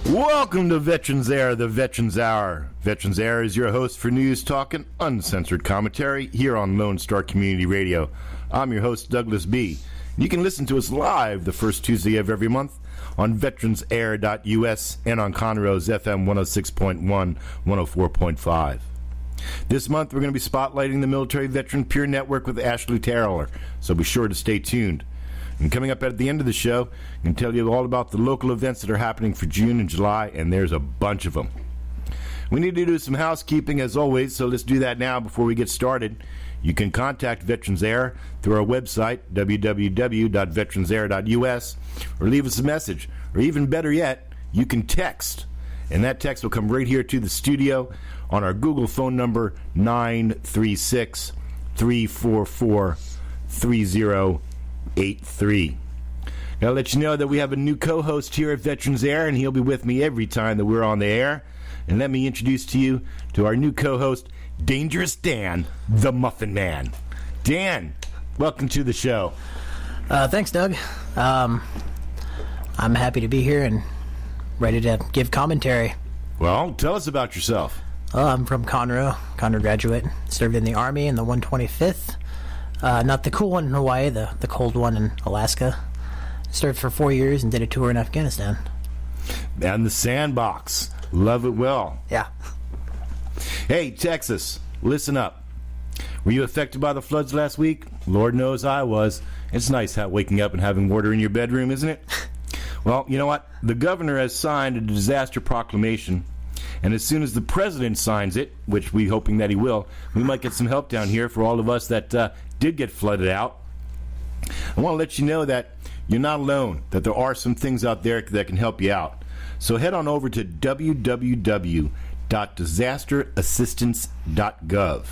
Welcome to Veterans Air, the Veterans Hour. Veterans Air is your host for news, talk, and uncensored commentary here on Lone Star Community Radio. I'm your host, Douglas B. You can listen to us live the first Tuesday of every month on veteransair.us and on Conroe's FM 106.1, 104.5. This month, we're going to be spotlighting the Military Veteran Peer Network with Ashley Taylor, so be sure to stay tuned. And coming up at the end of the show, I can tell you all about the local events that are happening for June and July, and there's a bunch of them. We need to do some housekeeping, as always, so let's do that now before we get started. You can contact Veterans Air through our website, www.veteransair.us, or leave us a message. Or even better yet, you can text. And that text will come right here to the studio on our Google phone number, 936-344-3083. I'll let you know that we have a new co-host here at Veterans Air, and he'll be with me every time that we're on the air. And let me introduce to you to our new co-host, Dangerous Dan, the Muffin Man. Dan, welcome to the show. Thanks, Doug. I'm happy to be here and ready to give commentary. Well, tell us about yourself. I'm from Conroe graduate. Served in the Army in the 125th. Not the cool one in Hawaii, the cold one in Alaska. Served for 4 years and did a tour in Afghanistan. And the Sandbox. Love it well. Yeah. Hey, Texas, listen up. Were you affected by the floods last week? Lord knows I was. It's nice waking up and having water in your bedroom, isn't it? Well, you know what? The governor has signed a disaster proclamation, and as soon as the president signs it, which we're hoping that he will, we might get some help down here for all of us that did get flooded out. I want to let you know that you're not alone, that there are some things out there that can help you out. So head on over to www.disasterassistance.gov.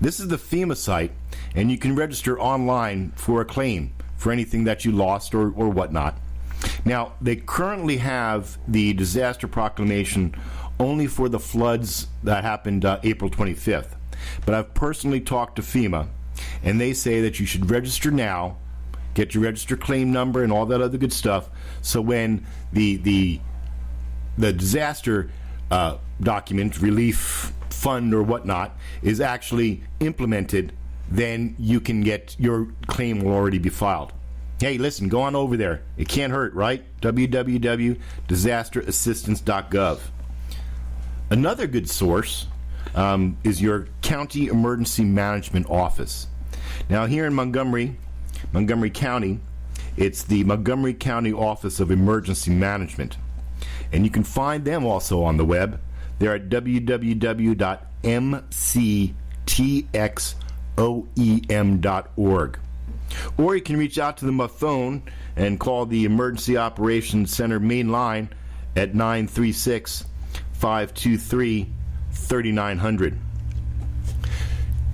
This is the FEMA site, and you can register online for a claim for anything that you lost or whatnot. Now, they currently have the disaster proclamation only for the floods that happened April 25th. But I've personally talked to FEMA, and they say that you should register now, get your register claim number and all that other good stuff, so when the disaster document, relief fund or whatnot, is actually implemented, then you can get your claim will already be filed. Hey, listen, go on over there. It can't hurt, right? www.disasterassistance.gov. Another good source is your County Emergency Management Office. Now, here in Montgomery County, it's the Montgomery County Office of Emergency Management. And you can find them also on the web. They're at www.mctxoem.org. Or you can reach out to them by phone and call the Emergency Operations Center main line at 936-523-3900.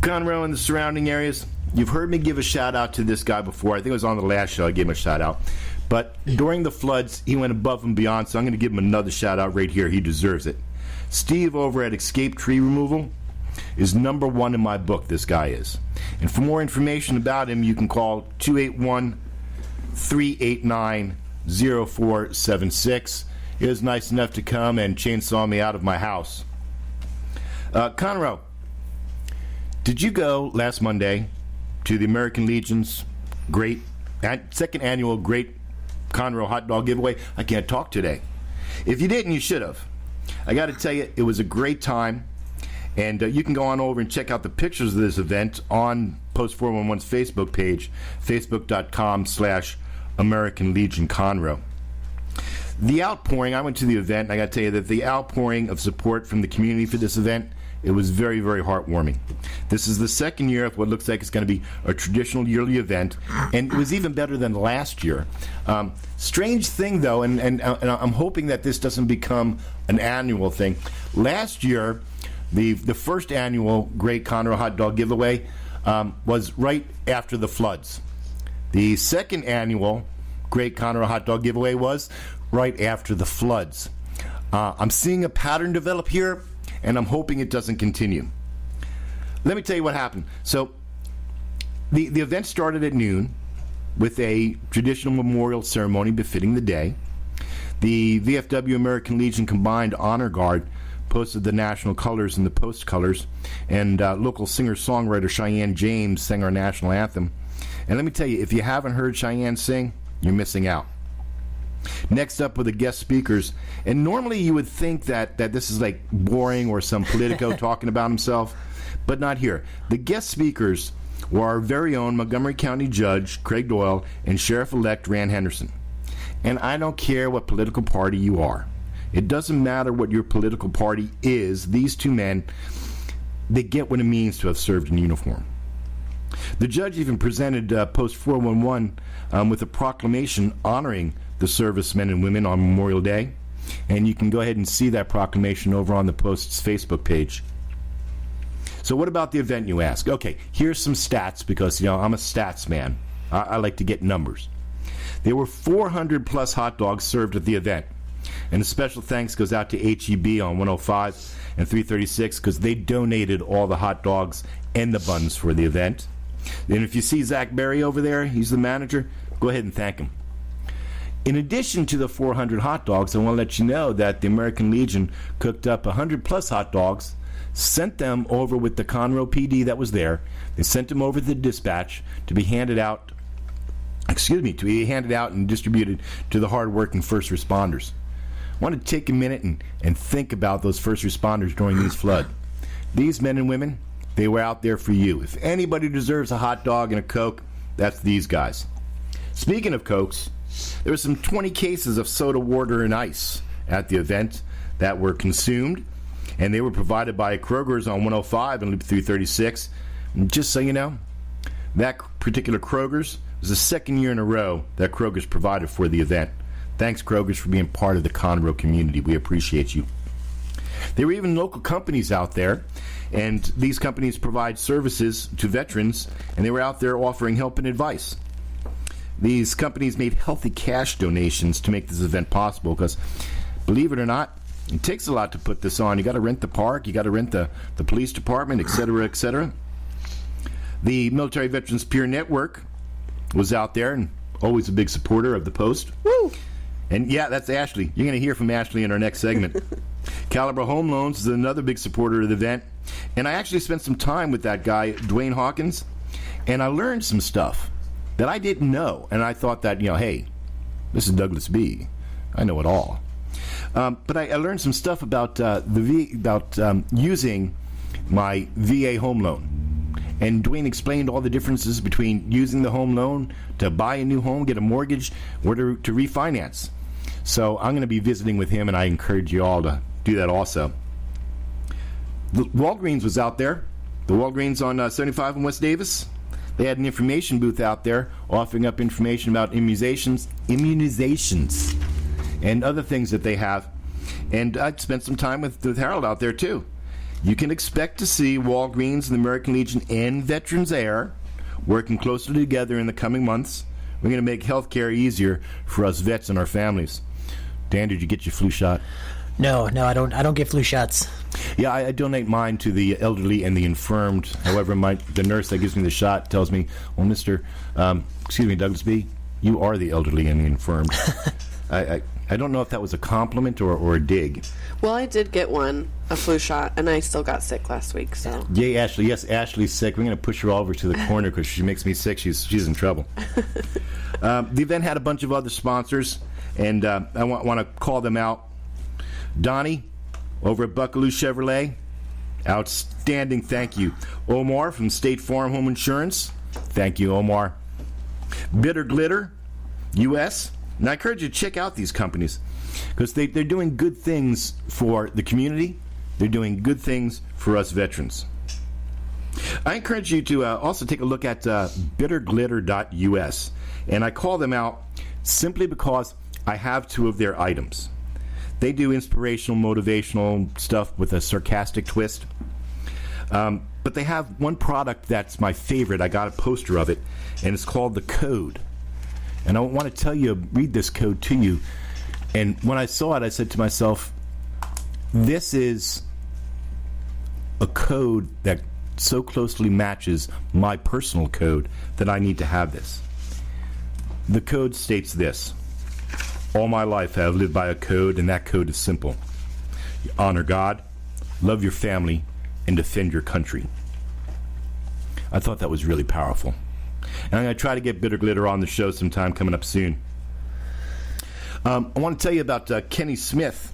Conroe and the surrounding areas, you've heard me give a shout out to this guy before. I think it was on the last show I gave him a shout out. But during the floods, he went above and beyond, so I'm going to give him another shout out right here. He deserves it. Steve over at Escape Tree Removal is number one in my book, this guy is. And for more information about him, you can call 281-389-0476. He was nice enough to come and chainsaw me out of my house. Conroe, did you go last Monday to the American Legion's second annual Great Conroe hot dog giveaway? I can't talk today. If you didn't, you should have. I got to tell you, it was a great time. And you can go on over and check out the pictures of this event on Post 411's Facebook page, facebook.com/American Legion Conroe. The outpouring, I went to the event, and I got to tell you that the outpouring of support from the community for this event, it was very, very heartwarming. This is the second year of what looks like it's going to be a traditional yearly event, and it was even better than last year. Strange thing, though, and I'm hoping that this doesn't become an annual thing. Last year, the first annual Great Conroe hot dog giveaway was right after the floods. The second annual Great Conroe hot dog giveaway was right after the floods. I'm seeing a pattern develop here, and I'm hoping it doesn't continue. Let me tell you what happened. So the event started at noon with a traditional memorial ceremony befitting the day. The VFW American Legion Combined Honor Guard posted the national colors and the post colors, and local singer-songwriter Cheyenne James sang our national anthem. And let me tell you, if you haven't heard Cheyenne sing, you're missing out. Next up were the guest speakers, and normally you would think that this is like boring or some politico talking about himself, but not here. The guest speakers were our very own Montgomery County Judge Craig Doyle and Sheriff-elect Rand Henderson. And I don't care what political party you are. It doesn't matter what your political party is. These two men, they get what it means to have served in uniform. The judge even presented Post 411 with a proclamation honoring the servicemen and women on Memorial Day. And you can go ahead and see that proclamation over on the Post's Facebook page. So what about the event, you ask? Okay, here's some stats because, I'm a stats man. I like to get numbers. There were 400 plus hot dogs served at the event. And a special thanks goes out to HEB on 105 and 336 because they donated all the hot dogs and the buns for the event. And if you see Zach Berry over there, he's the manager, go ahead and thank him. In addition to the 400 hot dogs, I want to let you know that the American Legion cooked up 100 plus hot dogs, sent them over with the Conroe PD that was there. They sent them over to the dispatch to be handed out and distributed to the hardworking first responders. I want to take a minute and think about those first responders during these floods. These men and women, they were out there for you. If anybody deserves a hot dog and a Coke, that's these guys. Speaking of Cokes, there were some 20 cases of soda water and ice at the event that were consumed, and they were provided by Kroger's on 105 and Loop 336. And just so you know, that particular Kroger's was the second year in a row that Kroger's provided for the event. Thanks, Kroger's, for being part of the Conroe community. We appreciate you. There were even local companies out there, and these companies provide services to veterans, and they were out there offering help and advice. These companies made healthy cash donations to make this event possible because, believe it or not, it takes a lot to put this on. You got to rent the park, you got to rent the police department, et cetera, et cetera. The Military Veterans Peer Network was out there and always a big supporter of the Post. Woo! And yeah, that's Ashley. You're going to hear from Ashley in our next segment. Caliber Home Loans is another big supporter of the event. And I actually spent some time with that guy, Dwayne Hawkins, and I learned some stuff that I didn't know. And I thought that, hey, this is Douglas B. I know it all. But I learned some stuff about using my VA home loan. And Dwayne explained all the differences between using the home loan to buy a new home, get a mortgage, or to refinance. So I'm going to be visiting with him, and I encourage you all to do that also. The Walgreens was out there. The Walgreens on 75 in West Davis. They had an information booth out there offering up information about immunizations, and other things that they have. And I spent some time with Harold out there, too. You can expect to see Walgreens and the American Legion and Veterans Air working closely together in the coming months. We're going to make health care easier for us vets and our families. Dan, did you get your flu shot? No, I don't get flu shots. Yeah, I donate mine to the elderly and the infirmed. However, the nurse that gives me the shot tells me, well, Douglas B., you are the elderly and the infirmed. I don't know if that was a compliment or a dig. Well, I did get a flu shot, and I still got sick last week, so. Yay, Ashley. Yes, Ashley's sick. We're going to push her over to the corner because she makes me sick. She's in trouble. The event had a bunch of other sponsors, and I want to call them out. Donnie, over at Buckaloo Chevrolet, outstanding, thank you. Omar from State Farm Home Insurance, thank you, Omar. Bitter Glitter, U.S., and I encourage you to check out these companies because they're doing good things for the community. They're doing good things for us veterans. I encourage you to also take a look at bitterglitter.us, and I call them out simply because I have two of their items. They do inspirational, motivational stuff with a sarcastic twist. But they have one product that's my favorite. I got a poster of it, and it's called The Code. And I want to read this code to you. And when I saw it, I said to myself, this is a code that so closely matches my personal code that I need to have this. The code states this: All my life I have lived by a code, and that code is simple. You honor God, love your family, and defend your country. I thought that was really powerful. And I'm going to try to get Bitter Glitter on the show sometime coming up soon. I want to tell you about Kenny Smith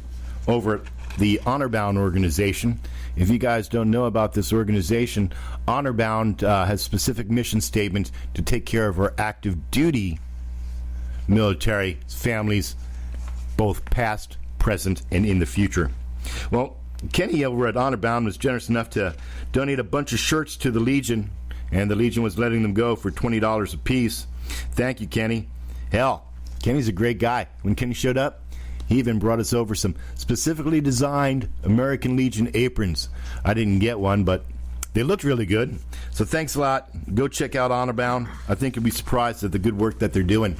over at the Honor-Bound organization. If you guys don't know about this organization, Honor-Bound has specific mission statements to take care of our active duty military families, both past, present, and in the future. Well, Kenny over at Honor-Bound was generous enough to donate a bunch of shirts to the Legion, and the Legion was letting them go for $20 a piece. Thank you, Kenny. Hell, Kenny's a great guy. When Kenny showed up, he even brought us over some specifically designed American Legion aprons. I didn't get one, but they looked really good. So thanks a lot. Go check out Honor-Bound. I think you'll be surprised at the good work that they're doing.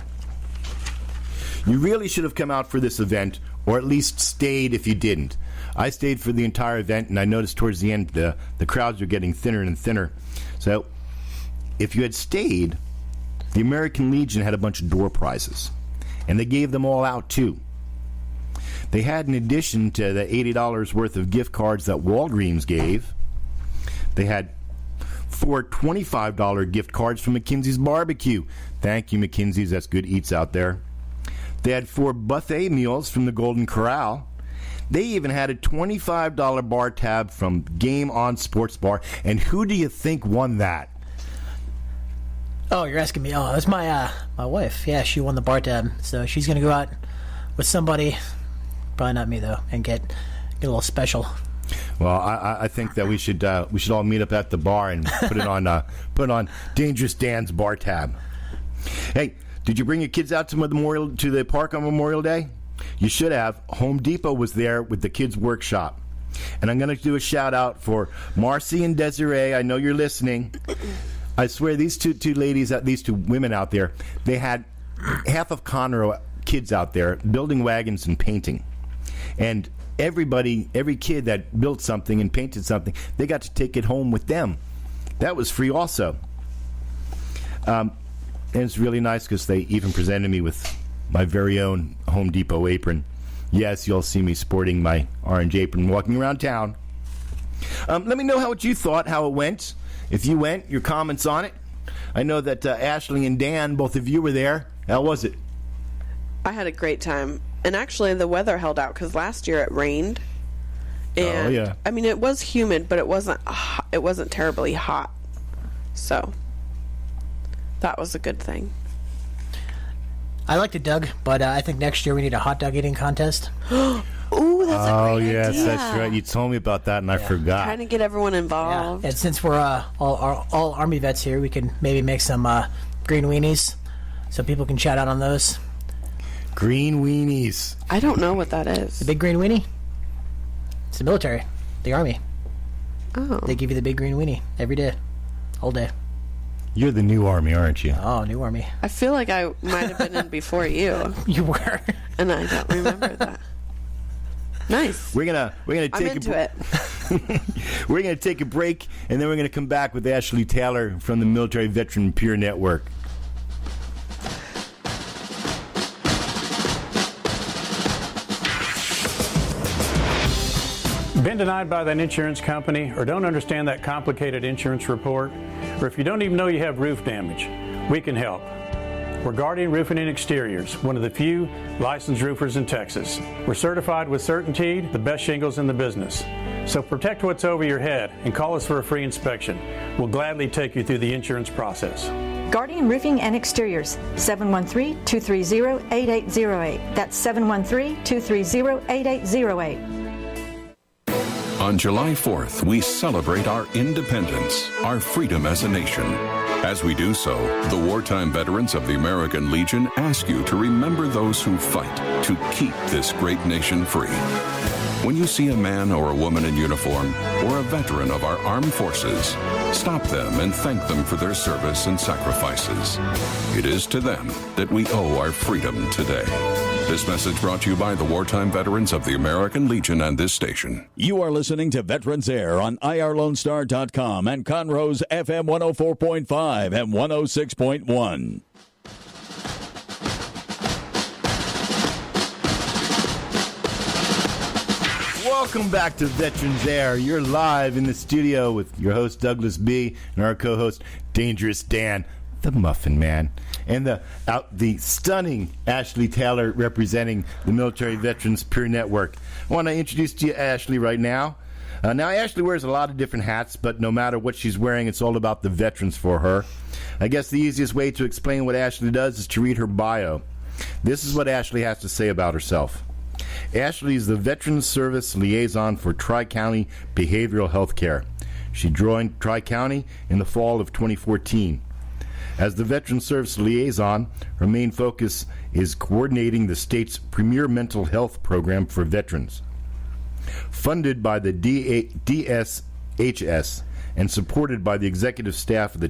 You really should have come out for this event, or at least stayed if you didn't. I stayed for the entire event, and I noticed towards the end the crowds were getting thinner and thinner. So if you had stayed, the American Legion had a bunch of door prizes, and they gave them all out too. They had, in addition to the $80 worth of gift cards that Walgreens gave, they had 4 $25 gift cards from McKinsey's Barbecue. Thank you, McKinsey's. That's good eats out there. They had 4 buffet meals from the Golden Corral. They even had a $25 bar tab from Game On Sports Bar. And who do you think won that? Oh, you're asking me. Oh, it was my wife. Yeah, she won the bar tab. So she's going to go out with somebody, probably not me, though, and get a little special. Well, I think that we should all meet up at the bar and put it on Dangerous Dan's bar tab. Hey, did you bring your kids out to the park on Memorial Day? You should have. Home Depot was there with the kids' workshop. And I'm going to do a shout out for Marcy and Desiree. I know you're listening. I swear these two women out there, they had half of Conroe kids out there building wagons and painting. And every kid that built something and painted something, they got to take it home with them. That was free also. And it's really nice because they even presented me with my very own Home Depot apron. Yes, you'll see me sporting my orange apron walking around town. Let me know how you thought, how it went. If you went, your comments on it. I know that Ashley and Dan, both of you were there. How was it? I had a great time. And actually, the weather held out because last year it rained. And, oh, yeah. I mean, it was humid, but it wasn't terribly hot. So that was a good thing. I liked it, Doug, but I think next year we need a hot dog eating contest. Ooh, that's a great yes, idea. that's right. You told me about that, and I forgot. Trying to get everyone involved. And since we're all Army vets here, we can maybe make some green weenies so people can shout out on those. Green weenies. I don't know what that is. The big green weenie? It's the military, the Army. Oh. They give you the big green weenie every day, all day. You're the new Army, aren't you? Oh, new Army. I feel like I might have been in before you. You were. And I don't remember that. Nice. We're gonna take I'm into it. We're gonna take a break, and then we're gonna come back with Ashley Taylor from the Military Veteran Peer Network. Been denied by that insurance company, or don't understand that complicated insurance report, or if you don't even know you have roof damage, we can help. We're Guardian Roofing and Exteriors, one of the few licensed roofers in Texas. We're certified with certainty, the best shingles in the business. So protect what's over your head and call us for a free inspection. We'll gladly take you through the insurance process. Guardian Roofing and Exteriors, 713-230-8808. That's 713-230-8808. On July 4th, we celebrate our independence, our freedom as a nation. As we do so, the wartime veterans of the American Legion ask you to remember those who fight to keep this great nation free. When you see a man or a woman in uniform or a veteran of our armed forces, stop them and thank them for their service and sacrifices. It is to them that we owe our freedom today. This message brought to you by the wartime veterans of the American Legion and this station. You are listening to Veterans Air on IRLoneStar.com and Conroe's FM 104.5 and 106.1. Welcome back to Veterans Air. You're live in the studio with your host Douglas B. and our co-host Dangerous Dan, the Muffin Man, and the stunning Ashley Taylor representing the Military Veterans Peer Network. I want to introduce to you Ashley right now. Now, Ashley wears a lot of different hats, but no matter what she's wearing, it's all about the veterans for her. I guess the easiest way to explain what Ashley does is to read her bio. This is what Ashley has to say about herself. Ashley is the Veterans Service Liaison for Tri-County Behavioral Health Care. She joined Tri-County in the fall of 2014. As the Veterans Service Liaison, her main focus is coordinating the state's premier mental health program for veterans. Funded by the DSHS and supported by the executive staff of the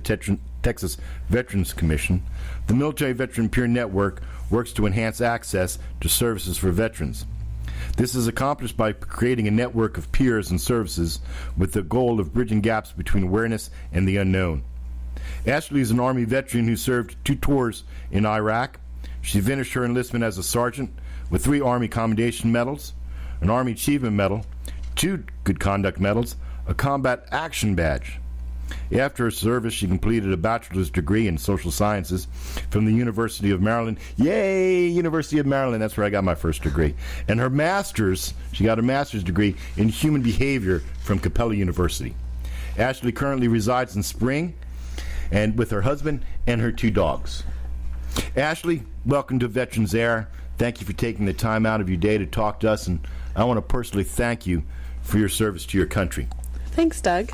Texas Veterans Commission, the Military Veteran Peer Network works to enhance access to services for veterans. This is accomplished by creating a network of peers and services with the goal of bridging gaps between awareness and the unknown. Ashley is an Army veteran who served 2 tours in Iraq. She finished her enlistment as a sergeant with 3 Army Commendation Medals, an Army Achievement Medal, 2 Good Conduct Medals, a Combat Action Badge. After her service, she completed a bachelor's degree in social sciences from the University of Maryland. Yay, University of Maryland, that's where I got my first degree. And her master's, she got a master's degree in human behavior from Capella University. Ashley currently resides in Spring and with her husband and her 2 dogs. Ashley, welcome to Veterans Air. Thank you for taking the time out of your day to talk to us, and I want to personally thank you for your service to your country. Thanks, Doug.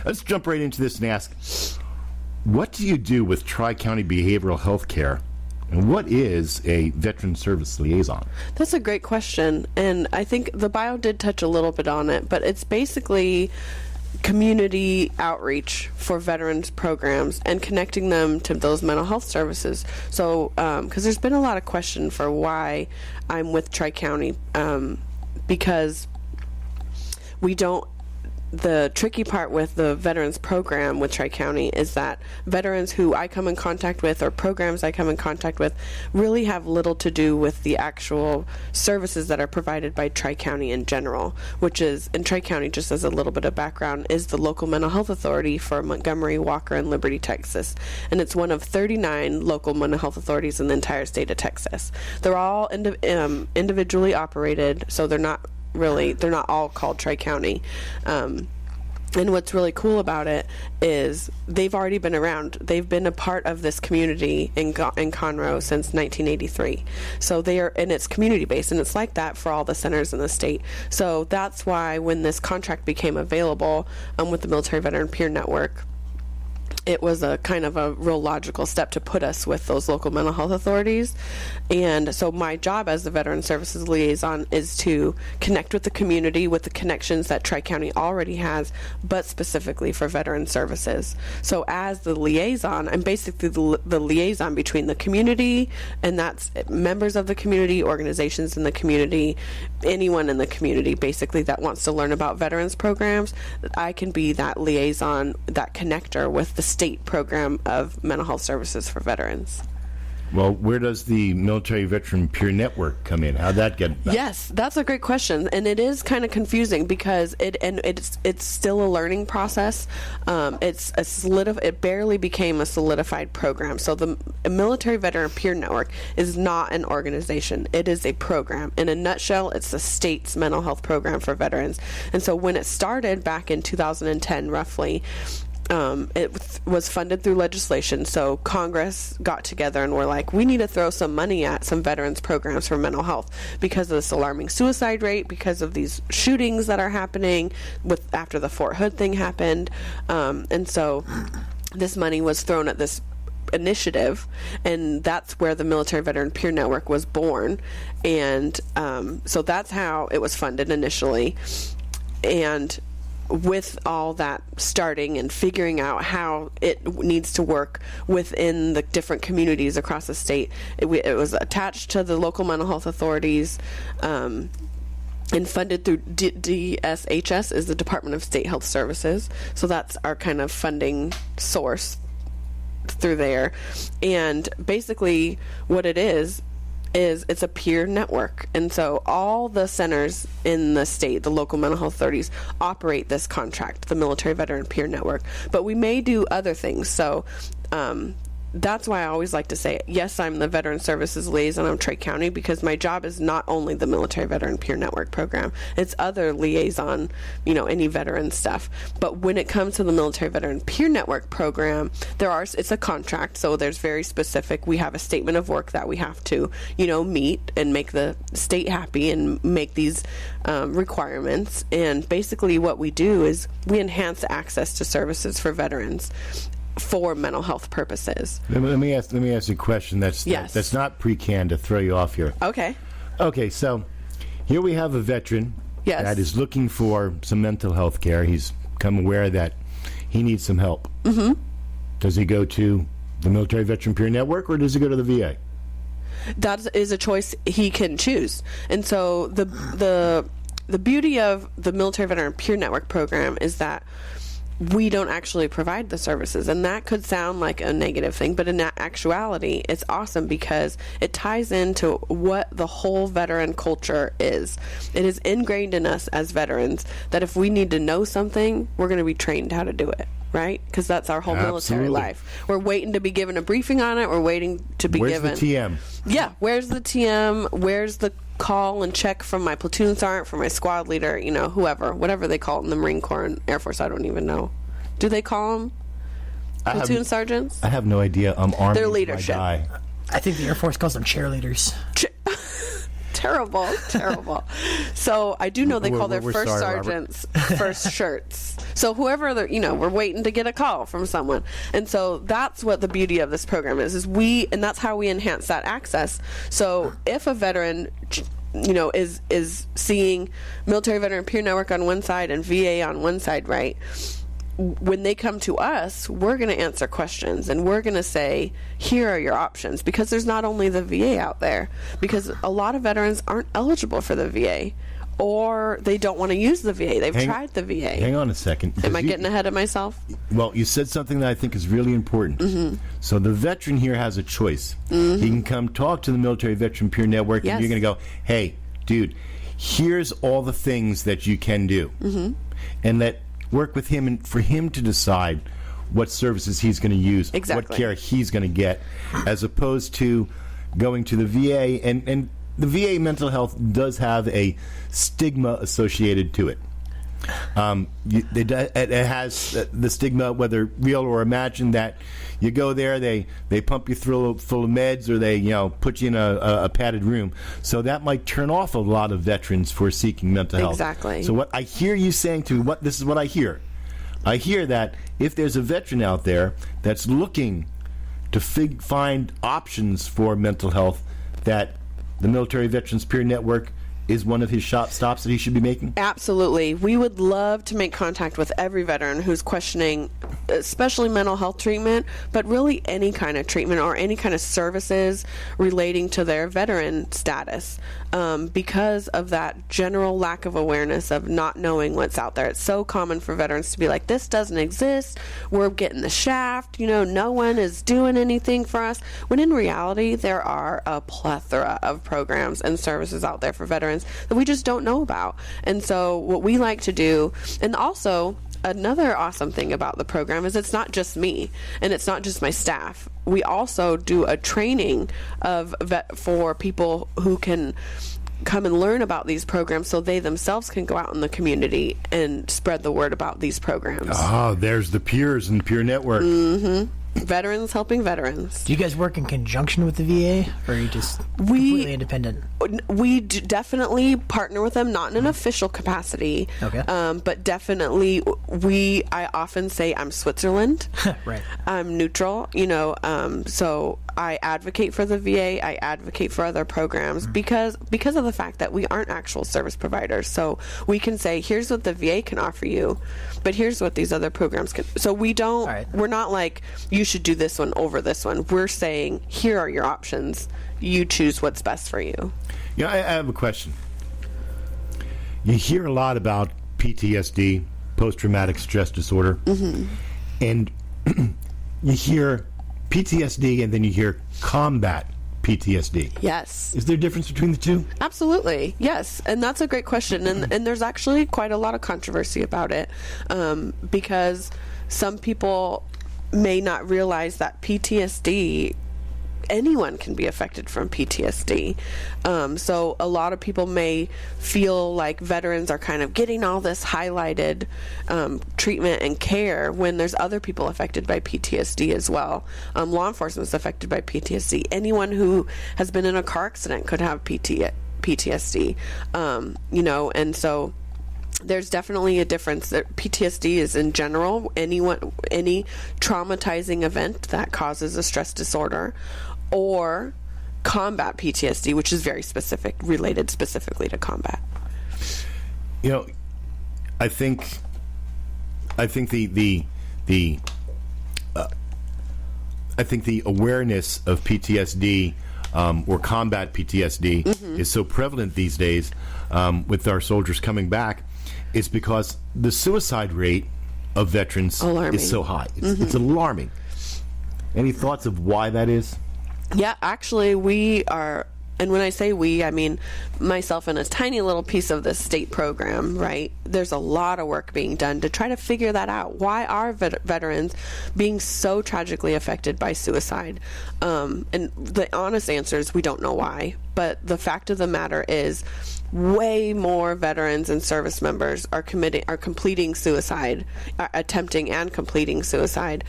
Let's jump right into this and ask, what do you do with Tri-County Behavioral Health Care, and what is a Veteran Service Liaison? That's a great question, and I think the bio did touch a little bit on it, but it's basically community outreach for veterans programs and connecting them to those mental health services. So, because there's been a lot of question for why I'm with Tri-County, because we don't. The tricky part with the veterans program with Tri-County is that veterans who I come in contact with or programs I come in contact with really have little to do with the actual services that are provided by Tri-County in general, which is, in Tri-County, just as a little bit of background, is the local mental health authority for Montgomery, Walker, and Liberty, Texas. And it's one of 39 local mental health authorities in the entire state of Texas. They're all individually operated, so they're not all called Tri-County. And what's really cool about it is they've already been around. They've been a part of this community in Conroe since 1983. So they are, and it's community-based, and it's like that for all the centers in the state. So that's why when this contract became available with the Military Veteran Peer Network, it was a kind of a real logical step to put us with those local mental health authorities. And so my job as the Veteran Services Liaison is to connect with the community with the connections that Tri-County already has, but specifically for veteran services. So as the liaison, I'm basically the liaison between the community, and that's members of the community, organizations in the community, anyone in the community basically that wants to learn about veterans programs. I can be that liaison, that connector with the state program of mental health services for veterans. Well, where does the Military Veteran Peer Network come in? How'd that get about? Yes, that's a great question, and it is kind of confusing because it's still a learning process. It barely became a solidified program. So the Military Veteran Peer Network is not an organization; it is a program. In a nutshell, it's the state's mental health program for veterans. And so when it started back in 2010, roughly. It was funded through legislation, so Congress got together and were like, we need to throw some money at some veterans programs for mental health because of this alarming suicide rate, because of these shootings that are happening after the Fort Hood thing happened. And so this money was thrown at this initiative, and that's where the Military Veteran Peer Network was born. And so that's how it was funded initially. And with all that starting and figuring out how it needs to work within the different communities across the state, it was attached to the local mental health authorities and funded through DSHS, is the Department of State Health Services. So that's our kind of funding source through there. And basically what it is is it's a peer network. And so all the centers in the state, the local mental health authorities, operate this contract, the Military Veteran Peer Network. But we may do other things. So that's why I always like to say, yes, I'm the Veteran Services Liaison of Trey County, because my job is not only the Military Veteran Peer Network program, it's other liaison, any veteran stuff. But when it comes to the Military Veteran Peer Network program, it's a contract, so there's very specific. We have a statement of work that we have to, meet and make the state happy and make these requirements. And basically what we do is we enhance access to services for veterans for mental health purposes. Let me ask you a question that's not pre-canned to throw you off here. Okay. Okay, so here we have a veteran that is looking for some mental health care. He's become aware that he needs some help. Mm-hmm. Does he go to the Military Veteran Peer Network, or does he go to the VA? That is a choice he can choose. And so the beauty of the Military Veteran Peer Network program is that we don't actually provide the services, and that could sound like a negative thing, but in actuality it's awesome because it ties into what the whole veteran culture is. It is ingrained in us as veterans that if we need to know something, we're going to be trained how to do it, right? Because that's our whole military life. We're waiting to be given a briefing on it. We're waiting to be given... Where's the TM? Yeah, where's the TM? Where's the call and check from my platoon sergeant, from my squad leader, whatever they call it in the Marine Corps and Air Force. I don't even know. Do they call them platoon sergeants? I have no idea. I'm armed. Their leadership. I think the Air Force calls them cheerleaders. Terrible. So I do know they call their first sorry, sergeants first shirts. So whoever we're waiting to get a call from someone. And so that's what the beauty of this program is and that's how we enhance that access. So if a veteran is seeing Military Veteran Peer Network on one side and VA on one side, right? When they come to us, we're going to answer questions and we're going to say, here are your options, because there's not only the VA out there, because a lot of veterans aren't eligible for the VA, or they don't want to use the VA. They've tried the VA. Hang on a second. Am I getting ahead of myself? Well, you said something that I think is really important. Mm-hmm. So the veteran here has a choice. Mm-hmm. He can come talk to the Military Veteran Peer Network, and you're going to go, hey, dude, here's all the things that you can do. Mm-hmm. And work with him and for him to decide what services he's going to use, what care he's going to get, as opposed to going to the VA. And the VA mental health does have a stigma associated to it. It has the stigma, whether real or imagined, that you go there, they pump you full of meds, or they put you in a padded room. So that might turn off a lot of veterans for seeking mental health. Exactly. So what I hear you saying to me, this is what I hear. I hear that if there's a veteran out there that's looking to find options for mental health, that the Military Veterans Peer Network is one of his stops that he should be making? Absolutely. We would love to make contact with every veteran who's questioning, especially mental health treatment, but really any kind of treatment or any kind of services relating to their veteran status, because of that general lack of awareness of not knowing what's out there. It's so common for veterans to be like, this doesn't exist, we're getting the shaft, no one is doing anything for us, when in reality there are a plethora of programs and services out there for veterans that we just don't know about. And so what we like to do, and also another awesome thing about the program, is it's not just me and it's not just my staff. We also do a training for people who can come and learn about these programs, so they themselves can go out in the community and spread the word about these programs. Oh, there's the peers and peer network. Mm-hmm. Veterans helping veterans. Do you guys work in conjunction with the VA, or are you just completely independent? We definitely partner with them, not in an official capacity, but definitely I often say I'm Switzerland. Right. I'm neutral, so I advocate for the VA, I advocate for other programs, because of the fact that we aren't actual service providers. So we can say, here's what the VA can offer you, but here's what these other programs can. So we're not like, you should do this one over this one. We're saying, here are your options. You choose what's best for you. I have a question. You hear a lot about PTSD, post-traumatic stress disorder, and you hear PTSD and then you hear combat PTSD. Yes. Is there a difference between the two? Absolutely, yes, and that's a great question, and there's actually quite a lot of controversy about it, because some people may not realize that PTSD, anyone can be affected from PTSD. So a lot of people may feel like veterans are kind of getting all this highlighted treatment and care when there's other people affected by PTSD as well. Law enforcement is affected by PTSD. Anyone who has been in a car accident could have PTSD. And so there's definitely a difference. That PTSD is in general any traumatizing event that causes a stress disorder, or combat PTSD, which is very specific, related specifically to combat. I think the awareness of PTSD or combat PTSD is so prevalent these days with our soldiers coming back. It's because the suicide rate of veterans is so high. It's alarming. Any thoughts of why that is? Yeah, actually, we are, and when I say we, I mean myself and a tiny little piece of this state program, right? There's a lot of work being done to try to figure that out. Why are veterans being so tragically affected by suicide? And the honest answer is we don't know why. But the fact of the matter is, way more veterans and service members are completing suicide, attempting and completing suicide,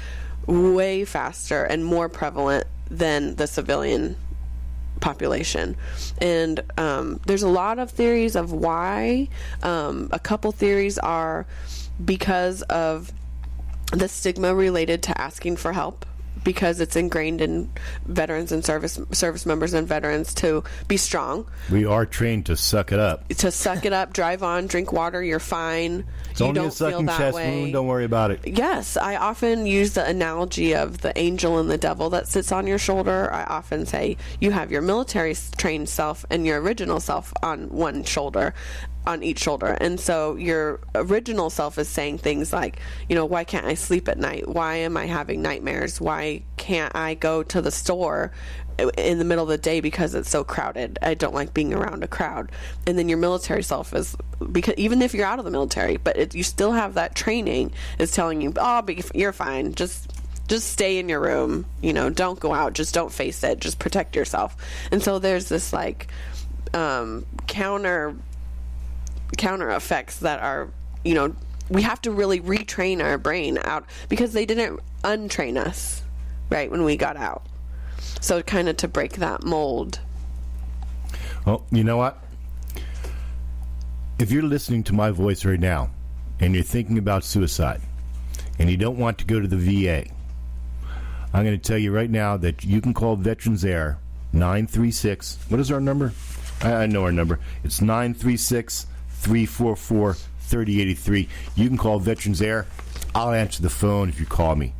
way faster and more prevalent than the civilian population. And there's a lot of theories of why. A couple theories are because of the stigma related to asking for help, because it's ingrained in veterans and service members and veterans to be strong. We are trained to suck it up. Drive on, drink water, you're fine. It's you only don't a sucking feel that chest way. wound, don't worry about it. Yes, I often use the analogy of the angel and the devil that sits on your shoulder. I often say you have your military trained self and your original self on one shoulder, on each shoulder. And so your original self is saying things like, why can't I sleep at night? Why am I having nightmares? Why can't I go to the store in the middle of the day because it's so crowded? I don't like being around a crowd. And then your military self is, because even if you're out of the military, but you still have that training, is telling you, you're fine. Just stay in your room. Don't go out. Just don't face it. Just protect yourself. And so there's this counter effects that are, we have to really retrain our brain out, because they didn't untrain us right when we got out. So kind of to break that mold. Well, you know what? If you're listening to my voice right now and you're thinking about suicide and you don't want to go to the VA, I'm going to tell you right now that you can call Veterans Air 936. What is our number? I know our number. It's 936-344-3083. You can call Veterans Air. I'll answer the phone if you call me.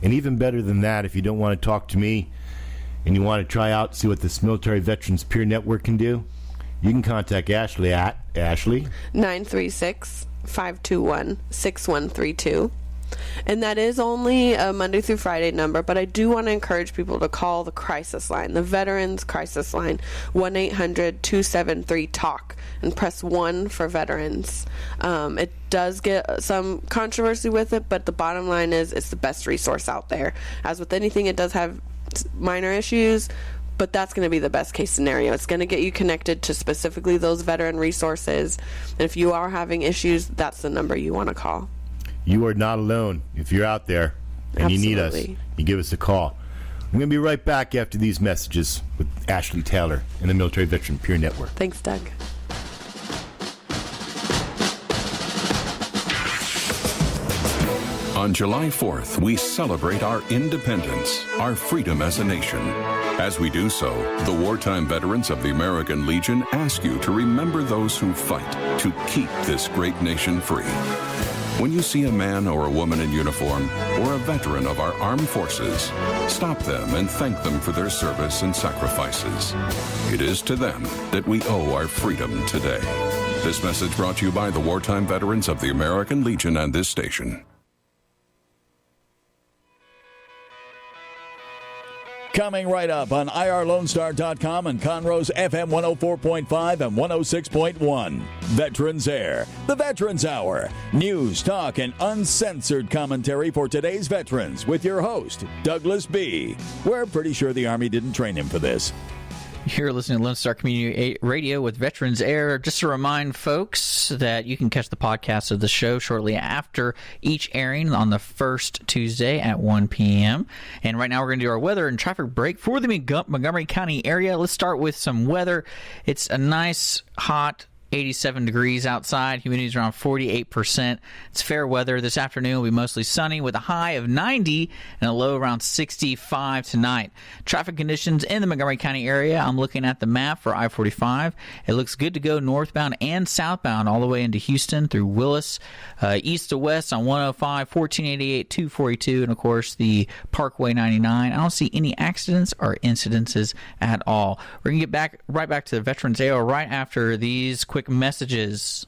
And even better than that, if you don't want to talk to me and you want to try out, see what this Military Veterans Peer Network can do, you can contact Ashley at Ashley 936-521-6132. And that is only a Monday through Friday number, but I do want to encourage people to call the crisis line, the Veterans Crisis Line, 1-800-273-TALK, and press 1 for veterans. It does get some controversy with it, but the bottom line is it's the best resource out there. As with anything, it does have minor issues, but that's going to be the best case scenario. It's going to get you connected to specifically those veteran resources. And if you are having issues, that's the number you want to call. You are not alone. If you're out there and you need us, you give us a call. I'm going to be right back after these messages with Ashley Taylor and the Military Veteran Peer Network. Thanks, Doug. On July 4th, we celebrate our independence, our freedom as a nation. As we do so, the wartime veterans of the American Legion ask you to remember those who fight to keep this great nation free. When you see a man or a woman in uniform or a veteran of our armed forces, stop them and thank them for their service and sacrifices. It is to them that we owe our freedom today. This message brought to you by the wartime veterans of the American Legion and this station. Coming right up on IRLoneStar.com and Conroe's FM 104.5 and 106.1. Veterans Air, the Veterans Hour. News, talk, and uncensored commentary for today's veterans with your host, Douglas B. We're pretty sure the Army didn't train him for this. You're listening to Lone Star Community Radio with Veterans Air. Just to remind folks that you can catch the podcast of the show shortly after each airing on the first Tuesday at 1 p.m. And right now we're going to do our weather and traffic break for the Montgomery County area. Let's start with some weather. It's a nice, hot 87 degrees outside. Humidity is around 48%. It's fair weather. This afternoon will be mostly sunny with a high of 90 and a low around 65 tonight. Traffic conditions in the Montgomery County area. I'm looking at the map for I-45. It looks good to go northbound and southbound all the way into Houston through Willis, east to west on 105, 1488, 242, and of course the Parkway 99. I don't see any accidents or incidences at all. We're going to get right back to the Veterans Air right after these quick messages.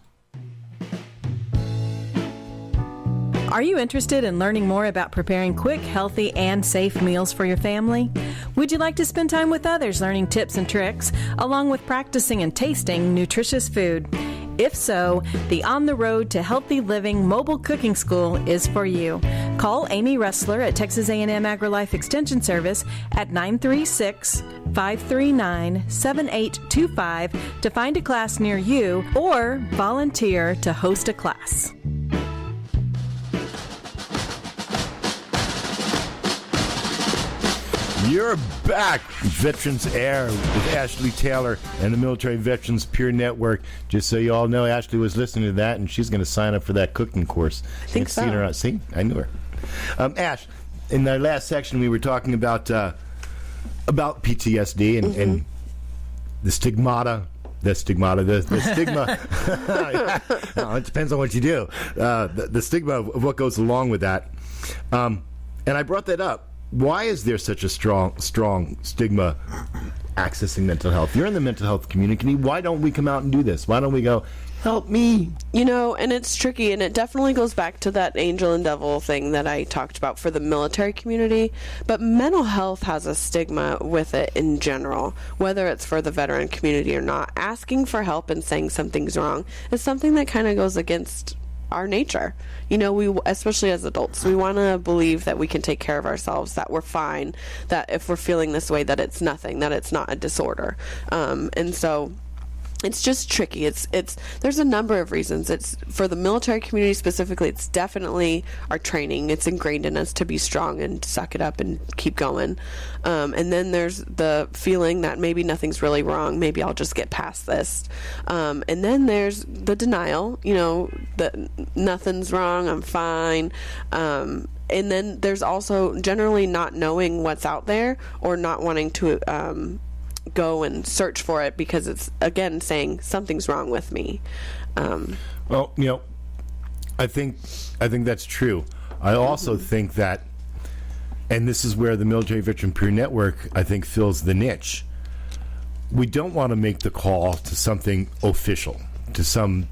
Are you interested in learning more about preparing quick, healthy, and safe meals for your family? Would you like to spend time with others learning tips and tricks, along with practicing and tasting nutritious food? If so, the On the Road to Healthy Living Mobile Cooking School is for you. Call Amy Ressler at Texas A&M AgriLife Extension Service at 936-539-7825 to find a class near you or volunteer to host a class. You're back, Veterans Air, with Ashley Taylor and the Military Veterans Peer Network. Just so you all know, Ashley was listening to that, and she's going to sign up for that cooking course. I think so. See, I knew her. Ash, in the last section, we were talking about PTSD and the stigma. The stigma. No, it depends on what you do. The stigma of what goes along with that. And I brought that up. Why is there such a strong stigma accessing mental health? You're in the mental health community. Why don't we come out and do this? Why don't we go, help me? You know, and it's tricky, and it definitely goes back to that angel and devil thing that I talked about for the military community. But mental health has a stigma with it in general, whether it's for the veteran community or not. Asking for help and saying something's wrong is something that kind of goes against our nature. You know, we, especially as adults, we want to believe that we can take care of ourselves, that we're fine, that if we're feeling this way, that it's nothing, that it's not a disorder. And so it's just tricky. There's a number of reasons. It's for the military community specifically. It's definitely our training. It's ingrained in us to be strong and suck it up and keep going. And then there's the feeling that maybe nothing's really wrong. Maybe I'll just get past this. And then there's the denial. You know, that nothing's wrong. I'm fine. And then there's also generally not knowing what's out there or not wanting to go and search for it because it's, again, saying something's wrong with me. Well, you know, I think that's true. I also think that, and this is where the Military Veteran Peer Network, I think, fills the niche. We don't want to make the call to something official, to some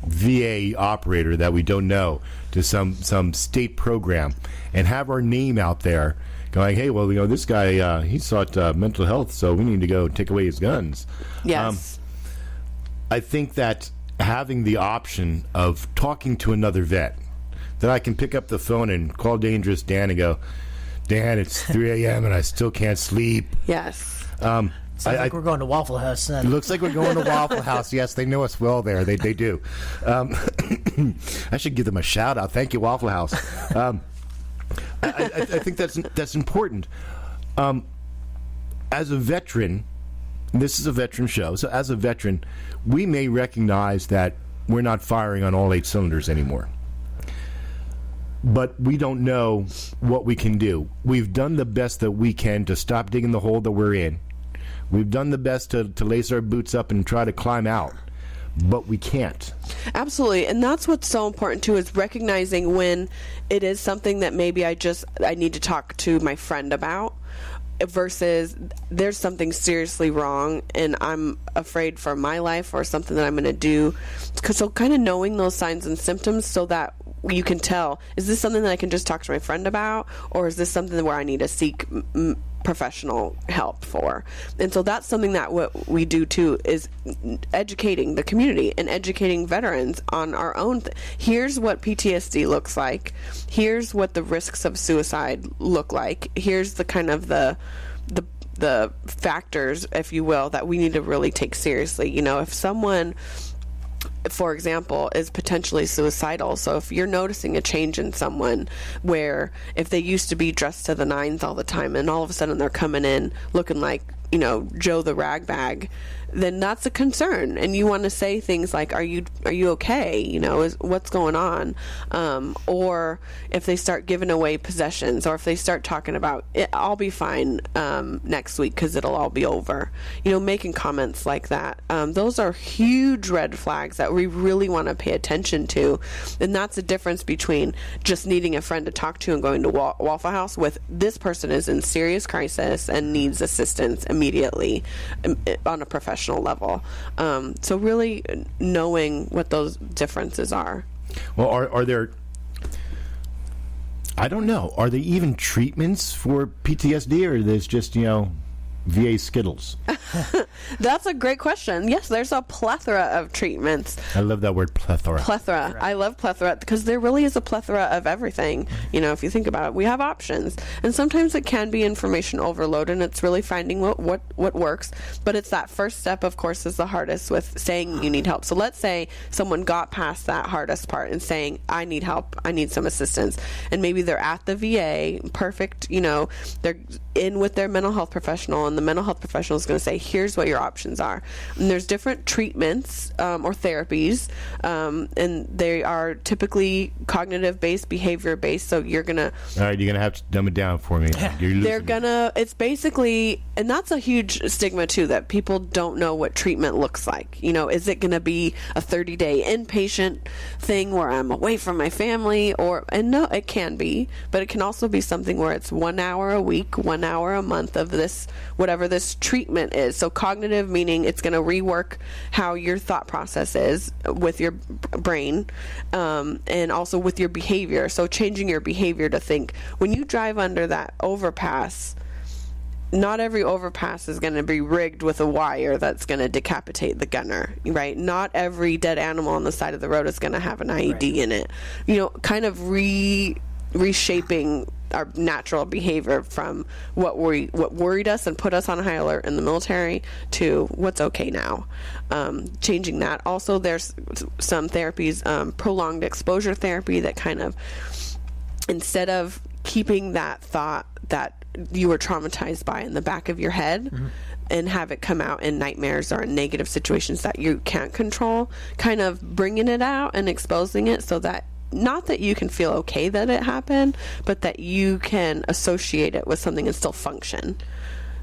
VA operator that we don't know, to some state program, and have our name out there going, hey, well, you know, this guy, he sought mental health, so we need to go take away his guns. Yes. I think that having the option of talking to another vet, that I can pick up the phone and call Dangerous Dan and go, Dan, it's 3 a.m. and I still can't sleep. Yes. Sounds like we're going to Waffle House then. It looks like we're going to Waffle House. Yes, they know us well there. They do. I should give them a shout out. Thank you, Waffle House. I think that's important. As a veteran, this is a veteran show, so as a veteran, we may recognize that we're not firing on all 8 cylinders anymore. But we don't know what we can do. We've done the best that we can to stop digging the hole that we're in. We've done the best to lace our boots up and try to climb out. But we can't. Absolutely. And that's what's so important too, is recognizing when it is something that maybe I need to talk to my friend about, versus there's something seriously wrong and I'm afraid for my life or something that I'm going to do. So kind of knowing those signs and symptoms so that you can tell, is this something that I can just talk to my friend about, or is this something where I need to seek professional help for. And so that's something that what we do too, is educating the community and educating veterans on our own. Here's what PTSD looks like. Here's what the risks of suicide look like. Here's the kind of the factors, if you will, that we need to really take seriously. You know, if someone, for example, is potentially suicidal, so if you're noticing a change in someone where if they used to be dressed to the nines all the time and all of a sudden they're coming in looking like, you know, Joe the ragbag, then that's a concern, and you want to say things like, are you okay, you know, what's going on, or if they start giving away possessions, or if they start talking about I'll be fine next week because it'll all be over, you know, making comments like that, those are huge red flags that we really want to pay attention to. And that's the difference between just needing a friend to talk to and going to Waffle House with this person is in serious crisis and needs assistance immediately on a professional level. So really knowing what those differences are. Well, are there, I don't know, are there even treatments for PTSD, or there's just, you know, VA Skittles? That's a great question. Yes, there's a plethora of treatments. I love that word, plethora. Plethora. I love plethora because there really is a plethora of everything. You know, if you think about it, we have options, and sometimes it can be information overload, and it's really finding what works. But it's that first step, of course, is the hardest with saying you need help. So let's say someone got past that hardest part and saying, I need help, I need some assistance, and maybe they're at the VA, perfect, you know, they're in with their mental health professional, and the mental health professional is going to say, here's what your options are. And there's different treatments or therapies, and they are typically cognitive-based, behavior-based, so you're going to... All right, you're going to have to dumb it down for me. They're going to... It's basically... And that's a huge stigma, too, that people don't know what treatment looks like. You know, is it going to be a 30-day inpatient thing where I'm away from my family? And no, it can be, but it can also be something where it's 1 hour a week, 1 hour a month of this, whatever this treatment is. So cognitive, meaning it's going to rework how your thought process is with your brain, and also with your behavior. So changing your behavior to think, when you drive under that overpass, not every overpass is going to be rigged with a wire that's going to decapitate the gunner, right? Not every dead animal on the side of the road is going to have an IED in it. You know, kind of reshaping our natural behavior from what worried us and put us on high alert in the military to what's okay now. Changing that. Also, there's some therapies, prolonged exposure therapy, that kind of, instead of keeping that thought that you were traumatized by in the back of your head, and have it come out in nightmares or in negative situations that you can't control, kind of bringing it out and exposing it so that not that you can feel okay that it happened, but that you can associate it with something and still function.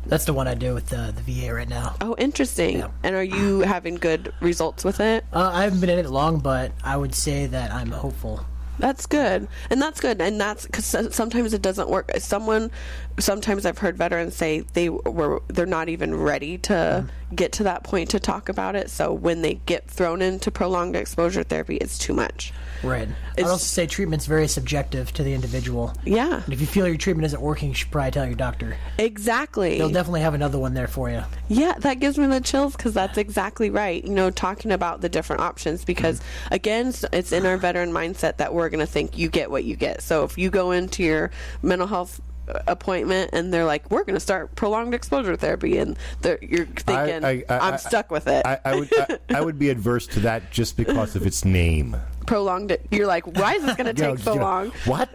That's the one I do with the VA right now. Oh, interesting. Yeah. And are you having good results with it? I haven't been in it long, but I would say that I'm hopeful. That's good. And that's good. And that's because sometimes it doesn't work. Sometimes I've heard veterans say they're not even ready to get to that point to talk about it. So when they get thrown into prolonged exposure therapy, it's too much. Right. I'd also say treatment's very subjective to the individual. Yeah. And if you feel your treatment isn't working, you should probably tell your doctor. Exactly. They'll definitely have another one there for you. Yeah, that gives me the chills because that's exactly right. You know, talking about the different options because, again, it's in our veteran mindset that we're going to think you get what you get. So if you go into your mental health appointment and they're like, we're going to start prolonged exposure therapy, and you're thinking, I'm stuck with it. I would be adverse to that just because of its name. Prolonged. You're like, why is this going to take so long? What?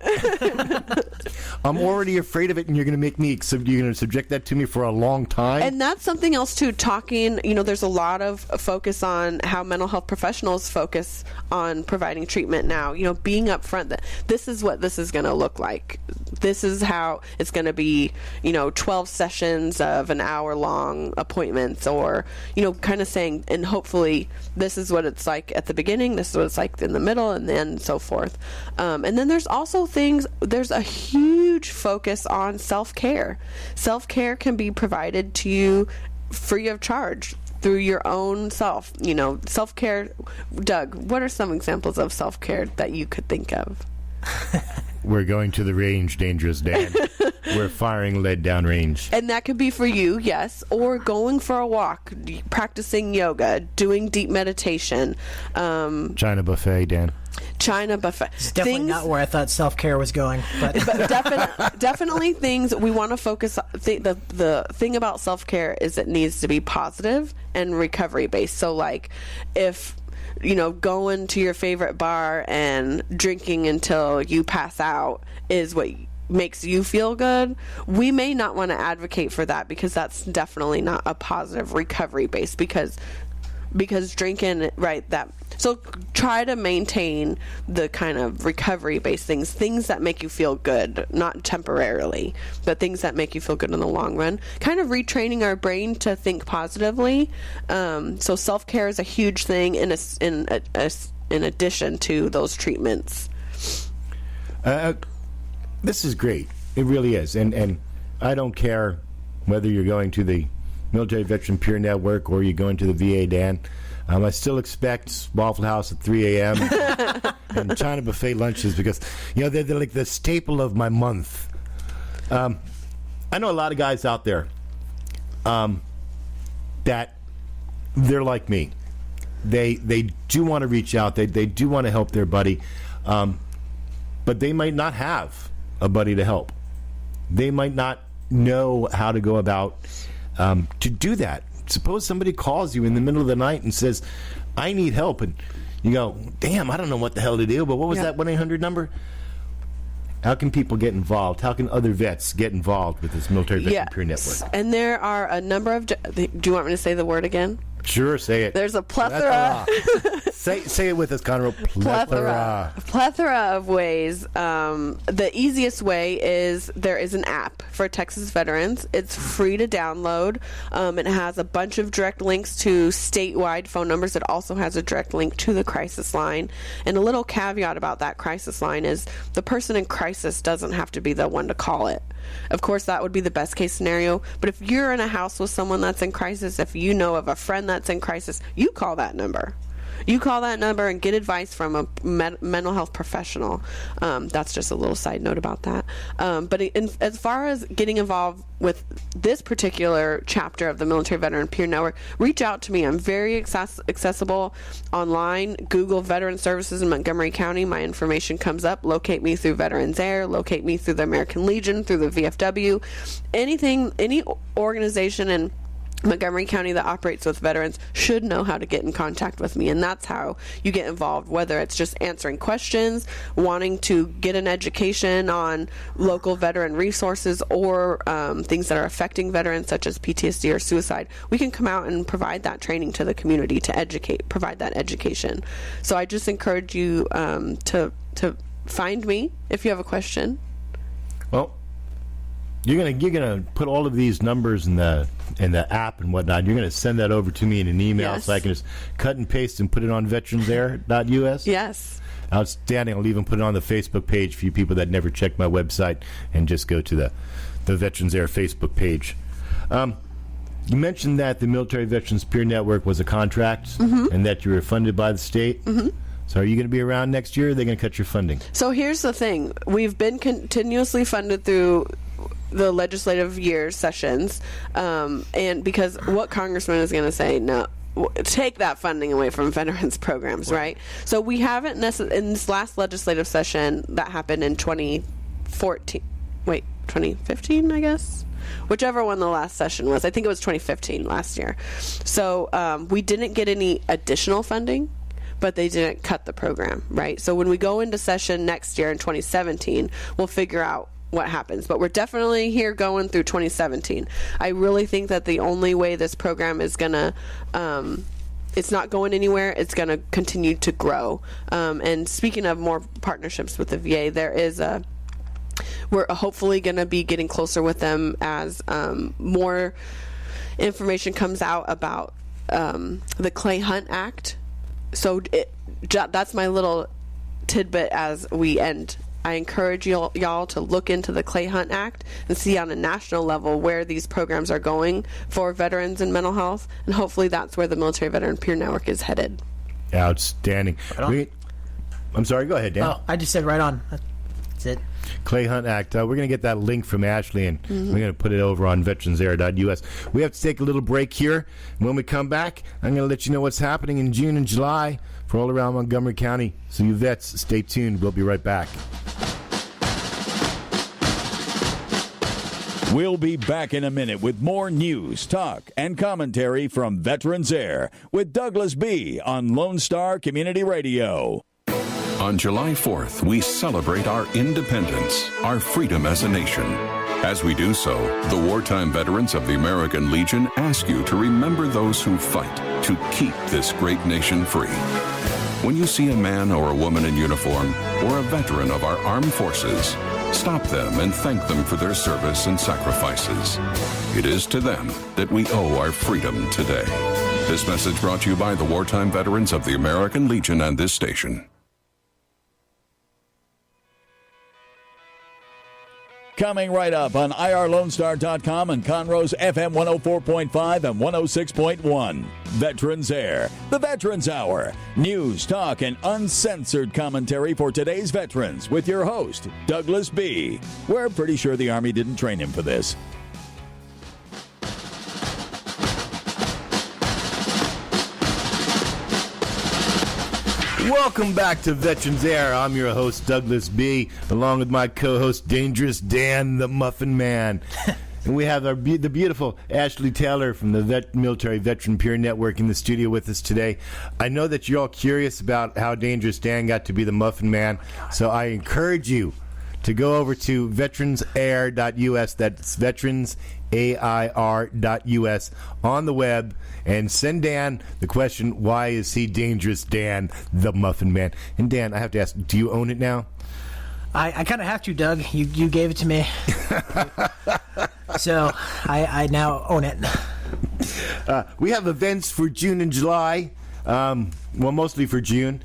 I'm already afraid of it, and you're going to make me. You're going to subject that to me for a long time. And that's something else too. Talking. You know, there's a lot of focus on how mental health professionals focus on providing treatment now. You know, being upfront that this is what this is going to look like. This is how it's going to be. You know, 12 sessions of an hour-long appointments, or you know, kind of saying, and hopefully this is what it's like at the beginning. This is what it's like in the middle, and then so forth. And then there's also there's a huge focus on self-care. Self-care can be provided to you free of charge through your own self. You know, self-care. Doug, what are some examples of self-care that you could think of? We're going to the range, Dangerous Dan. we're firing lead downrange. And that could be for you, yes, or going for a walk, practicing yoga, doing deep meditation. China buffet, Dan. China buffet. It's definitely not where I thought self-care was going. But definitely things we want to focus on. The thing about self-care is it needs to be positive and recovery-based. So, like, if going to your favorite bar and drinking until you pass out is what makes you feel good, we may not want to advocate for that, because that's definitely not a positive recovery base, because drinking, right, so try to maintain the kind of recovery based things that make you feel good, not temporarily, but things that make you feel good in the long run, kind of retraining our brain to think positively. So self-care is a huge thing in addition to those treatments. This is great. It really is. And I don't care whether you're going to the Military Veteran Peer Network or you're going to the VA, Dan. I still expect Waffle House at 3 a.m. and China buffet lunches, because they're like the staple of my month. I know a lot of guys out there that they're like me. They do want to reach out. They do want to help their buddy, but they might not have a buddy to help. They might not know how to go about to do that. Suppose somebody calls you in the middle of the night and says, I need help. And you go, damn, I don't know what the hell to do, but what was that 1-800 number? How can people get involved? How can other vets get involved with this Military Veteran Peer Network? And there are a number of... Do you want me to say the word again? Sure, say it. There's a plethora. Say it with us, Conroe. Plethora of ways. The easiest way is there is an app for Texas veterans. It's free to download. It has a bunch of direct links to statewide phone numbers. It also has a direct link to the crisis line. And a little caveat about that crisis line is the person in crisis doesn't have to be the one to call it. Of course, that would be the best case scenario. But if you're in a house with someone that's in crisis, if you know of a friend that's in crisis, you call that number. You call that number and get advice from a mental health professional. That's just a little side note about that. But as far as getting involved with this particular chapter of the Military Veteran Peer Network, reach out to me. I'm very accessible online. Google Veteran Services in Montgomery County. My information comes up. Locate me through Veterans Air. Locate me through the American Legion, through the VFW. Any organization in Montgomery County that operates with veterans should know how to get in contact with me, and that's how you get involved, whether it's just answering questions, wanting to get an education on local veteran resources, or things that are affecting veterans such as PTSD or suicide. We can come out and provide that training to the community to provide that education. So I just encourage you to find me if you have a question. Well, you're gonna put all of these numbers in the app and whatnot. You're gonna send that over to me in an email, so I can just cut and paste and put it on veteransair.us. Yes. Outstanding. I'll even put it on the Facebook page for you people that never check my website and just go to the Veterans Air Facebook page. You mentioned that the Military Veterans Peer Network was a contract, and that you were funded by the state. So are you going to be around next year, or are they going to cut your funding? So here's the thing. We've been continuously funded through the legislative year sessions, and because what congressman is going to say, no, take that funding away from veterans programs, right? So we haven't in this last legislative session that happened in 2015, I guess? Whichever one the last session was. I think it was 2015, last year. So we didn't get any additional funding, but they didn't cut the program, right? So when we go into session next year in 2017, we'll figure out what happens. But we're definitely here going through 2017. I really think that the only way this program is going to... it's not going anywhere. It's going to continue to grow. And speaking of more partnerships with the VA, there is we're hopefully going to be getting closer with them as more information comes out about the Clay Hunt Act. So that's my little tidbit as we end. I encourage y'all to look into the Clay Hunt Act and see on a national level where these programs are going for veterans and mental health, and hopefully that's where the Military Veteran Peer Network is headed. Outstanding. Right on. I'm sorry, go ahead, Dan. Oh, I just said right on. That's it. Clay Hunt Act. We're going to get that link from Ashley, and we're going to put it over on veteransair.us. We have to take a little break here. When we come back, I'm going to let you know what's happening in June and July for all around Montgomery County. So you vets, stay tuned. We'll be right back. We'll be back in a minute with more news, talk, and commentary from Veterans Air with Douglas B. on Lone Star Community Radio. On July 4th, we celebrate our independence, our freedom as a nation. As we do so, the wartime veterans of the American Legion ask you to remember those who fight to keep this great nation free. When you see a man or a woman in uniform or a veteran of our armed forces, stop them and thank them for their service and sacrifices. It is to them that we owe our freedom today. This message brought to you by the wartime veterans of the American Legion and this station. Coming right up on IRLoneStar.com and Conroe's FM 104.5 and 106.1. Veterans Air, the Veterans Hour. News, talk, and uncensored commentary for today's veterans with your host, Douglas B. We're pretty sure the Army didn't train him for this. Welcome back to Veterans Air. I'm your host, Douglas B., along with my co-host, Dangerous Dan, the Muffin Man. And we have the beautiful Ashley Taylor from the Military Veteran Peer Network in the studio with us today. I know that you're all curious about how Dangerous Dan got to be the Muffin Man, so I encourage you to go over to veteransair.us. That's veteransair.us on the web, and send Dan the question, why is he Dangerous Dan, the Muffin Man? And Dan, I have to ask, do you own it now? I kind of have to, Doug. You gave it to me. So I now own it. We have events for June and July, well, mostly for June.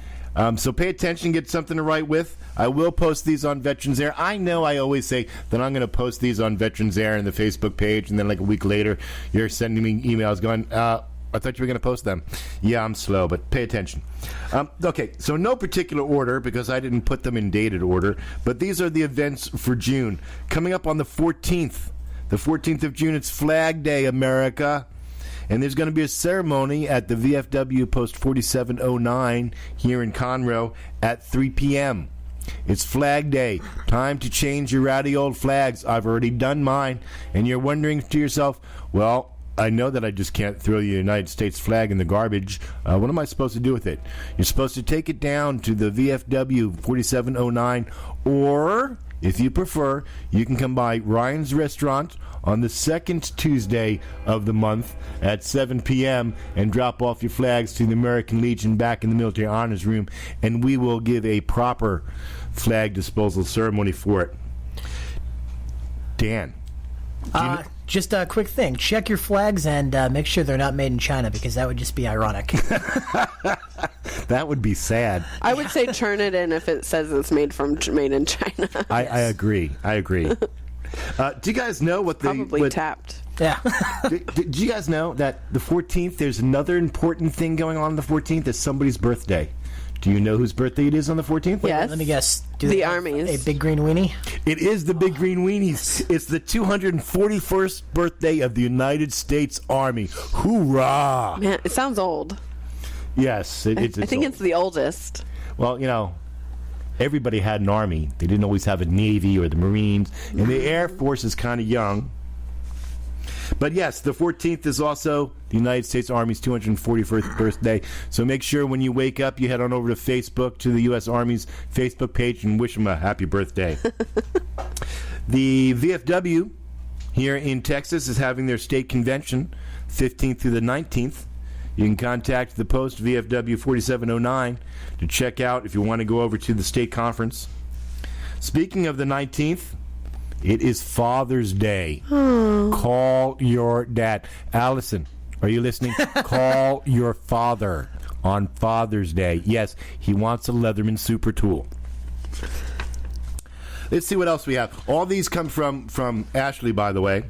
So pay attention, get something to write with. I will post these on Veterans Air. I know I always say that I'm going to post these on Veterans Air and the Facebook page, and then like a week later, you're sending me emails going, I thought you were going to post them. Yeah, I'm slow, but pay attention. Okay, so no particular order because I didn't put them in dated order, but these are the events for June. Coming up on the 14th of June, it's Flag Day, America. And there's going to be a ceremony at the VFW Post 4709 here in Conroe at 3 p.m. It's Flag Day. Time to change your ratty old flags. I've already done mine. And you're wondering to yourself, well, I know that I just can't throw the United States flag in the garbage. What am I supposed to do with it? You're supposed to take it down to the VFW 4709, or, if you prefer, you can come by Ryan's Restaurant on the second Tuesday of the month at 7 p.m. and drop off your flags to the American Legion back in the Military Honors Room, and we will give a proper flag disposal ceremony for it. Dan. Just a quick thing. Check your flags and make sure they're not made in China, because that would just be ironic. That would be sad. I would say turn it in if it says it's made in China. I agree. Do you guys know what the... Probably tapped. Yeah. do you guys know that the 14th, there's another important thing going on the 14th? It's somebody's birthday. Do you know whose birthday it is on the 14th? Yes. Let me guess. Do the they have Army's. a big green weenie? It is the Big Green Weenies. It's the 241st birthday of the United States Army. Hoorah! Man, it sounds old. Yes. I think it's the oldest. Well, you know, everybody had an army. They didn't always have a Navy or the Marines. And the Air Force is kind of young. But yes, the 14th is also the United States Army's 241st birthday. So make sure when you wake up, you head on over to Facebook, to the U.S. Army's Facebook page, and wish them a happy birthday. The VFW here in Texas is having their state convention 15th through the 19th. You can contact the Post VFW 4709 to check out if you want to go over to the state conference. Speaking of the 19th, it is Father's Day. Call your dad. Allison, are you listening? Call your father on Father's Day. Yes, he wants a Leatherman Super Tool. Let's see what else we have. All these come from Ashley, by the way.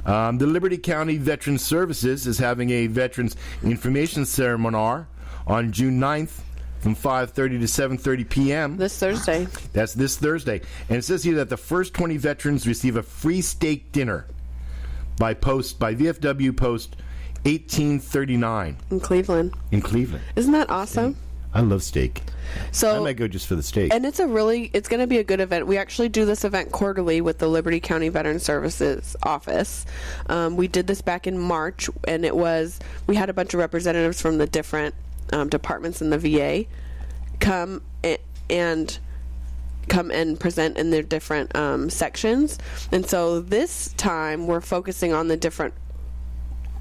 The Liberty County Veterans Services is having a Veterans Information Seminar on June 9th from 5:30 to 7:30 p.m. This Thursday. That's this Thursday. And it says here that the first 20 veterans receive a free steak dinner by VFW Post 1839. In Cleveland. Isn't that awesome? I love steak. So I might go just for the steak. And it's going to be a good event. We actually do this event quarterly with the Liberty County Veteran Services Office. We did this back in March, and we had a bunch of representatives from the different departments in the VA come and present in their different sections. And so this time we're focusing on the different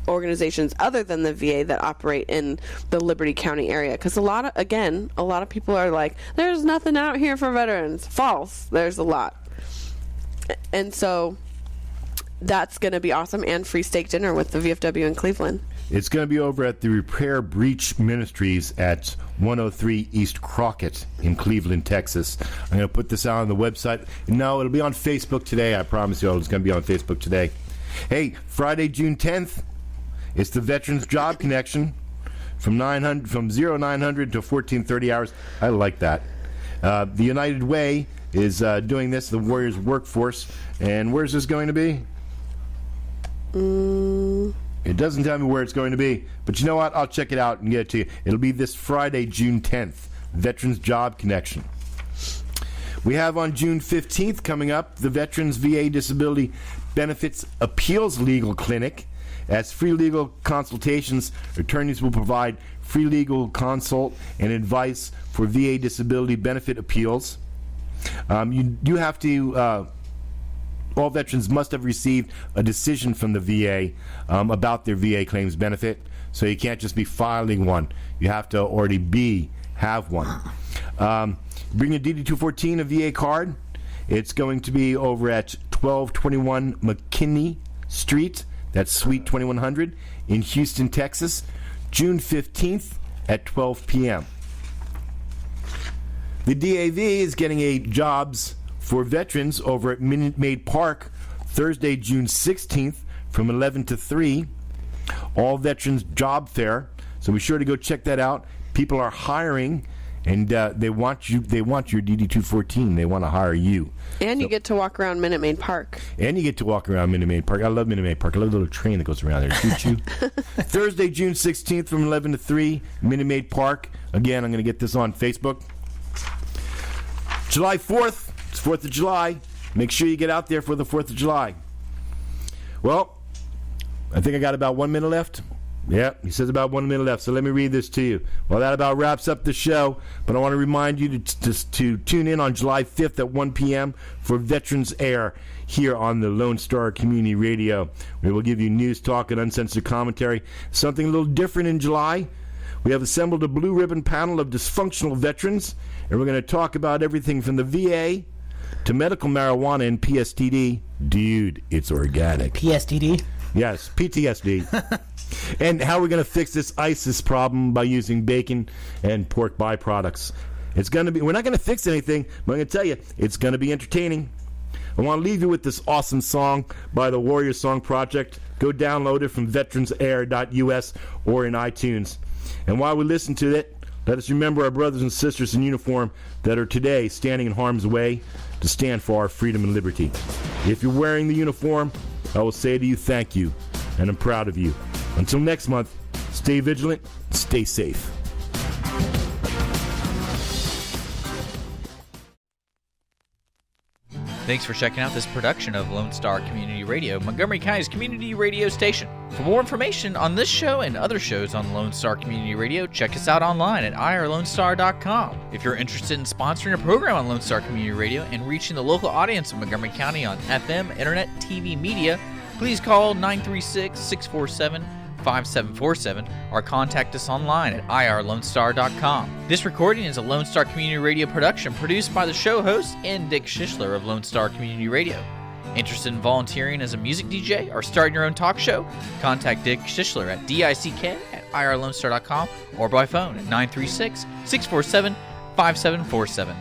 organizations other than the VA that operate in the Liberty County area, because a lot of people are like, there's nothing out here for veterans. False. There's a lot. And so that's going to be awesome, and free steak dinner with the VFW in Cleveland. It's going to be over at the Repair Breach Ministries at 103 East Crockett in Cleveland, Texas. I'm going to put this out on the website. No, it'll be on Facebook today. I promise you it's going to be on Facebook today. Hey, Friday, June 10th, it's the Veterans Job Connection from 0900 to 1430 hours. I like that. The United Way is doing this, the Warriors Workforce. And where's this going to be? It doesn't tell me where it's going to be. But you know what? I'll check it out and get it to you. It'll be this Friday, June 10th. Veterans Job Connection. We have on June 15th coming up the Veterans VA Disability Benefits Appeals Legal Clinic. As free legal consultations, attorneys will provide free legal consult and advice for VA disability benefit appeals. You have to, all veterans must have received a decision from the VA about their VA claims benefit, so you can't just be filing one. You have to already have one. Bring a DD-214, a VA card. It's going to be over at 1221 McKinney Street. That's Suite 2100 in Houston, Texas, June 15th at 12 p.m. The DAV is getting a jobs for veterans over at Minute Maid Park Thursday, June 16th from 11 to 3. All veterans job fair. So be sure to go check that out. People are hiring, and they want your DD-214. They want to hire you. And you get to walk around Minute Maid Park. I love Minute Maid Park. I love the little train that goes around there. Choo-choo. Thursday, June 16th from 11 to 3, Minute Maid Park. Again, I'm going to get this on Facebook. July 4th. It's 4th of July. Make sure you get out there for the 4th of July. Well, I think I got about 1 minute left. Yeah, he says about 1 minute left, so let me read this to you. Well, that about wraps up the show, but I want to remind you to tune in on July 5th at 1 p.m. for Veterans Air here on the Lone Star Community Radio. We will give you news, talk, and uncensored commentary. Something a little different in July. We have assembled a blue ribbon panel of dysfunctional veterans, and we're going to talk about everything from the VA to medical marijuana and PSTD. Dude, it's organic. PSTD? Yes, PTSD. And how we're going to fix this ISIS problem by using bacon and pork byproducts. We're not going to fix anything, but I'm going to tell you, it's going to be entertaining. I want to leave you with this awesome song by the Warrior Song Project. Go download it from veteransair.us or in iTunes. And while we listen to it, let us remember our brothers and sisters in uniform that are today standing in harm's way to stand for our freedom and liberty. If you're wearing the uniform, I will say to you, thank you, and I'm proud of you. Until next month, stay vigilant, stay safe. Thanks for checking out this production of Lone Star Community Radio, Montgomery County's community radio station. For more information on this show and other shows on Lone Star Community Radio, check us out online at irlonestar.com. If you're interested in sponsoring a program on Lone Star Community Radio and reaching the local audience of Montgomery County on FM, internet, TV, media, please call 936-647-5747 or contact us online at irlonestar.com. This recording is a Lone Star Community Radio production produced by the show host and Dick Schissler of Lone Star Community Radio. Interested in volunteering as a music DJ or starting your own talk show? Contact Dick Schissler at dick@irlonestar.com or by phone at 936-647-5747.